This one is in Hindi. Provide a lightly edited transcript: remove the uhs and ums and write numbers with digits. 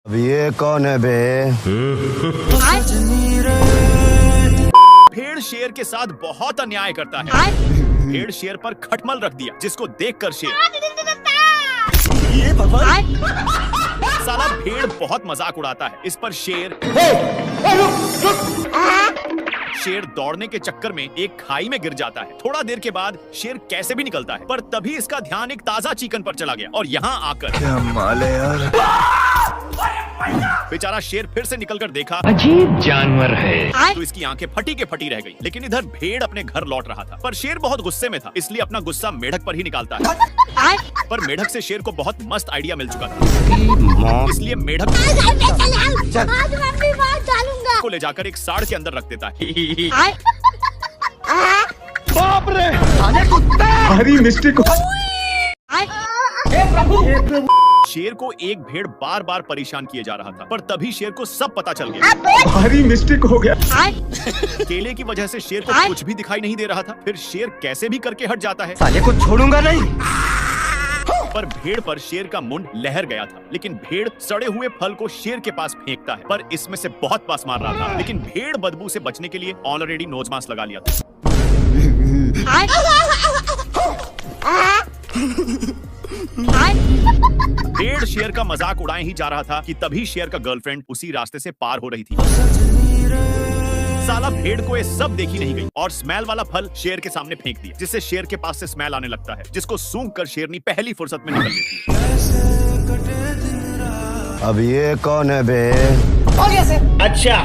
अब ये कौन है बे? भेड़ शेर के साथ बहुत अन्याय करता है। भेड़ शेर पर खटमल रख दिया, जिसको देखकर शेर ये भगवान साला भेड़ बहुत मजाक उड़ाता है। इस पर शेर दौड़ने के चक्कर में एक खाई में गिर जाता है। थोड़ा देर के बाद शेर कैसे भी निकलता है, पर तभी इसका ध्यान एक ताजा चिकन पर चला गया और यहाँ आकर क्या माल है यार। बेचारा शेर फिर से निकलकर देखा, अजीब जानवर है। तो इसकी आंखें फटी के फटी रह गई। लेकिन इधर भेड़ अपने घर लौट रहा था, पर शेर बहुत गुस्से में था, इसलिए अपना गुस्सा मेढक पर ही निकालता है। पर मेढक से शेर को बहुत मस्त आइडिया मिल चुका था, इसलिए मेढक को ले जाकर एक साड़ के अंदर रख देता है। बाप रे, भारी मिस्टेक। शेर को एक भेड़ बार बार परेशान किए जा रहा था, पर तभी शेर को सब पता चल गया। भारी मिस्टेक हो गया। केले की वजह से शेर को कुछ भी दिखाई नहीं दे रहा था। फिर शेर कैसे भी करके हट जाता है, साले को छोड़ूंगा नहीं। पर भेड़ पर शेर का मुंड लहर गया था। लेकिन भेड़ सड़े हुए फल को शेर के पास फेंकता है, पर इसमें से बहुत पास मार रहा था। लेकिन भेड़ बदबू से बचने के लिए ऑलरेडी नोज मास्क लगा लिया था। भेड़ शेर का मजाक उड़ाए ही जा रहा था कि तभी शेर का गर्लफ्रेंड उसी रास्ते से पार हो रही थी। साला भेड़ को ये सब देखी नहीं गई और स्मेल वाला फल शेर के सामने फेंक दिया, जिससे शेर के पास से स्मेल आने लगता है, जिसको सूंघ कर शेरनी पहली फुर्सत में निकल लेती है। अब ये कौन है बे? अच्छा।